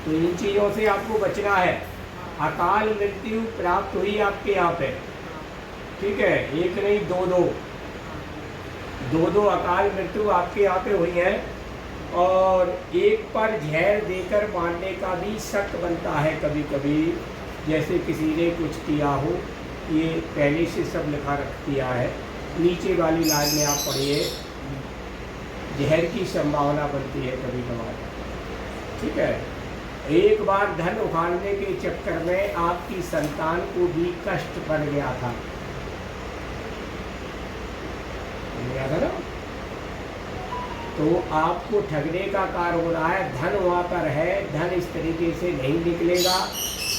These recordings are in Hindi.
तो इन चीज़ों से आपको बचना है। अकाल मृत्यु प्राप्त हुई आपके यहाँ पे, ठीक है, एक नहीं दो अकाल मृत्यु आपके यहाँ पे हुई है। और एक पर जहर देकर मारने का भी शक बनता है कभी कभी, जैसे किसी ने कुछ किया हो। ये पहले से सब लिखा रख दिया है, नीचे वाली लाइन में आप पढ़िए, जहर की संभावना बनती है कभी कभार, ठीक है। एक बार धन उखाड़ने के चक्कर में आपकी संतान को भी कष्ट पड़ गया था, ना? तो आपको ठगने का कार्य हो रहा है, धन वहाँ पर है, धन इस तरीके से नहीं निकलेगा,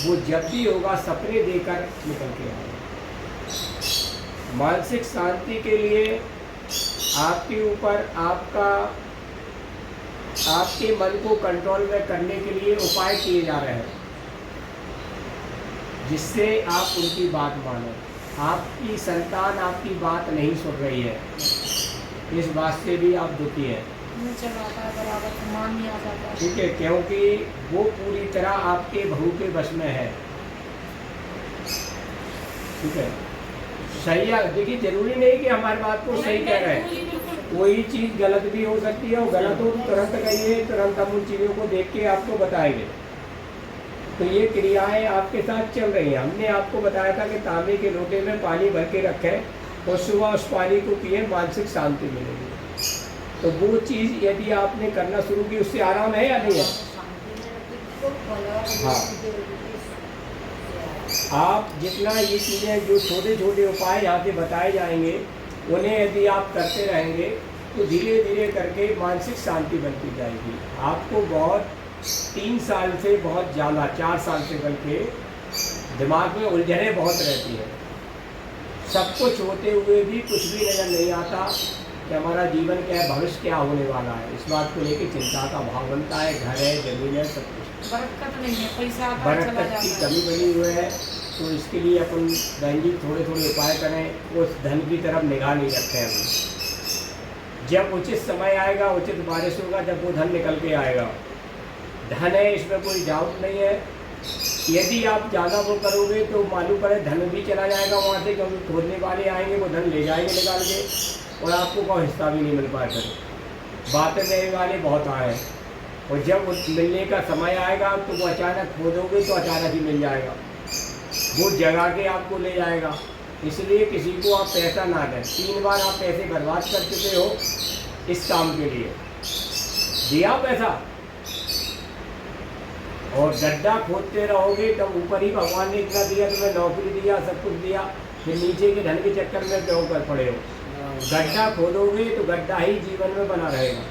वो जब भी होगा सपने देकर निकल के आएगा। मानसिक शांति के लिए आपके ऊपर आपके मन को कंट्रोल में करने के लिए उपाय किए जा रहे हैं, जिससे आप उनकी बात मानो। आपकी संतान आपकी बात नहीं सुन रही है, इस बात से भी आप दुखी हैं, ठीक है, क्योंकि वो पूरी तरह आपके बहू के वश में है, ठीक है। सही है, देखिए जरूरी नहीं कि हमारी बात को सही कह रहे हैं, कोई चीज़ गलत भी हो सकती है, और गलत हो तो तुरंत कहिए, तुरंत हम उन चीज़ों को देख के आपको बताएंगे। तो ये क्रियाएं आपके साथ चल रही हैं। हमने आपको बताया था कि तांबे के लोटे में पानी भर के रखें और सुबह उस पानी को पिए, मानसिक शांति मिलेगी। तो वो चीज़ यदि आपने करना शुरू की, उससे आराम है या नहीं है? हाँ, आप जितना ये चीज़ें जो छोटे छोटे उपाय यहाँ से बताए जाएंगे, उन्हें यदि आप करते रहेंगे तो धीरे धीरे करके मानसिक शांति बनती जाएगी। आपको बहुत 3 साल से बहुत ज़्यादा, 4 साल से बल्कि दिमाग में उलझनें बहुत रहती हैं। सब कुछ होते हुए भी कुछ भी नज़र नहीं आता कि हमारा जीवन क्या है, भविष्य क्या होने वाला है। इस बात को लेकर चिंता का भाव बनता है। घर है, जमीन है, सब कुछ, बरकत नहीं है, पैसा बरकत की कमी बनी हुई है। तो इसके लिए अपन बहन जी थोड़े थोड़े उपाय करें, उस धन की तरफ निगाह नहीं रखें हम। जब उचित समय आएगा, उचित बारिश होगा, जब वो धन निकल के आएगा। धन है, इसमें कोई डाउट नहीं है। यदि आप ज़्यादा वो करोगे तो मालूम पड़े धन भी चला जाएगा वहाँ से, क्योंकि खोदने वाले आएंगे, वो धन ले जाएंगे निकाल के, और आपको कोई हिस्सा भी नहीं मिल पाएगा। बातें देने वाले बहुत आए, और जब मिलने का समय आएगा तो वो अचानक खोदोगे तो अचानक ही मिल जाएगा, वो जगा के आपको ले जाएगा। इसलिए किसी को आप पैसा ना दें। 3 बार आप पैसे बर्बाद कर चुके हो इस काम के लिए, दिया पैसा और गड्ढा खोदते रहोगे, तब ऊपर ही भगवान ने इतना दिया, तुम्हें नौकरी दिया, सब कुछ दिया, फिर नीचे के धन के चक्कर में क्यों कर पड़े हो? गड्ढा खोदोगे तो गड्ढा ही जीवन में बना रहेगा।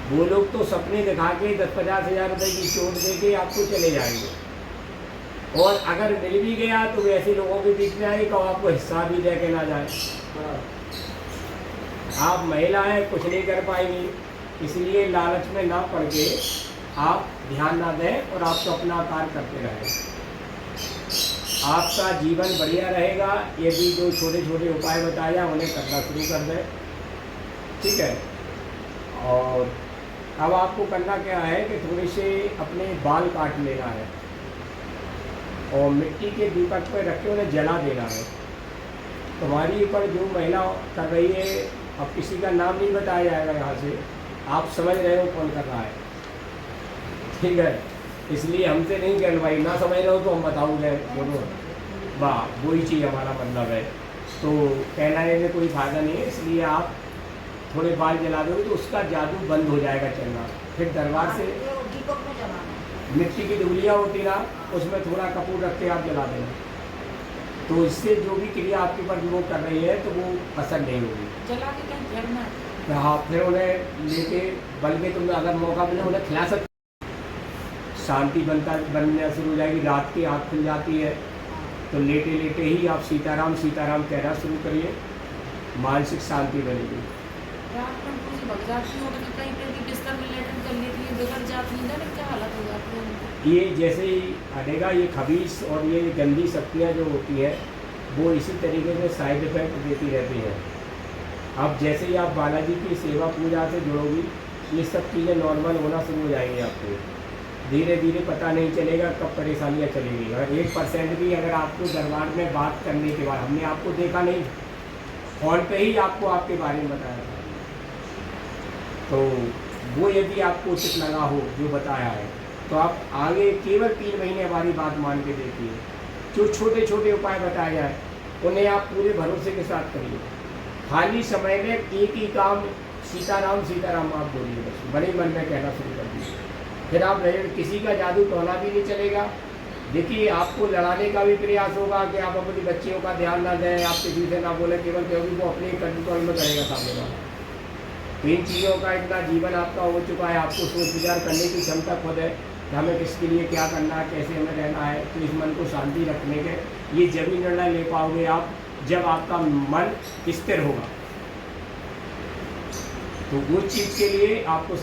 वो लोग तो सपने दिखा के 10-50 हज़ार रुपये की चोट दे के आपको चले जाएंगे, और अगर मिल भी गया तो वैसे लोगों के बीच में आएगा, आपको हिस्सा भी दे के ना जाए। आप महिला हैं, कुछ नहीं कर पाएंगी, इसलिए लालच में ना पड़ के आप ध्यान ना दें और आप तो अपना कार्य करते रहें। आपका जीवन बढ़िया रहेगा यदि जो छोटे छोटे उपाय बताया उन्हें करना शुरू कर दें, ठीक है। और अब आपको करना क्या है कि थोड़े से अपने बाल काट लेना है और मिट्टी के दीपक पर रख के उन्हें जला देना है। तुम्हारी ऊपर जो महिला कर रही है, अब किसी का नाम नहीं बताया जाएगा यहाँ से, आप समझ रहे हो कौन कर रहा है, ठीक है। इसलिए हमसे नहीं कहलवाई, ना समझ रहे हो तो हम बताऊँगे, बोलो वाह, वही चीज़ हमारा मतलब है। तो कहलाने में कोई फ़ायदा नहीं है, इसलिए आप थोड़े बाल जला दोगे तो उसका जादू बंद हो जाएगा चलना। फिर दरबार से मिट्टी की डुबलियाँ होती ना, उसमें थोड़ा कपूर रख के आप जला देना, तो इससे जो भी क्रिया आपके ऊपर वो कर रही है तो वो असर नहीं होगी। जला के कहीं झड़ना। हाँ, फिर उन्हें लेके, बल्कि तुम अगर मौका मिले उन्हें खिला सकते, शांति बनना शुरू हो जाएगी। रात की आँख खुल जाती है तो लेटे लेटे ही आप सीताराम सीताराम कहना शुरू करिए, मानसिक शांति बनेगी। रात में पूरी भग जाती हो, तो कहीं पे भी बिस्तर में लेटन कर लेती है, बिगड़ जाती है ना, क्या हालत हो जाती है। ये जैसे ही हटेगा, ये खबीस और ये गंदी शक्तियाँ जो होती हैं वो इसी तरीके से साइड इफेक्ट देती रहती हैं। अब जैसे ही आप बालाजी की सेवा पूजा से जुड़ोगी, ये सब चीज़ें नॉर्मल होना शुरू हो जाएंगी आपको। धीरे धीरे पता नहीं चलेगा कब परेशानियाँ चलेंगी। अगर 1% भी अगर आपको दरबार में बात करने के बाद, हमने आपको देखा नहीं, फ़ोन पे ही आपको आपके बारे में बताया था, तो वो यदि आपको उचित लगा हो जो बताया है, तो आप आगे केवल 3 महीने हमारी बात मान के देखिए। जो छोटे छोटे उपाय बताए जाए उन्हें आप पूरे भरोसे के साथ करिए। खाली समय में एक ही काम सीताराम सीताराम आप बोलिए, बस बड़े मन में कहना शुरू कर दीजिए। फिर आप किसी का जादू टोना भी नहीं चलेगा। देखिए, आपको लड़ाने का भी प्रयास होगा कि आप अपनी बच्चियों का ध्यान ना दें, आप किसी से ना बोले, केवल क्योंकि वो अपने कंट्रोल में करेगा सामने वाला। तो इन चीज़ों का इतना जीवन आपका हो चुका है, आपको सोच विचार करने की क्षमता खुद है कि हमें किसके लिए क्या करना है, कैसे हमें रहना है। तो इस मन को शांति रखने के ये जब ही निर्णय ले पाओगे आप, जब आपका मन स्थिर होगा। तो उस चीज़ के लिए आपको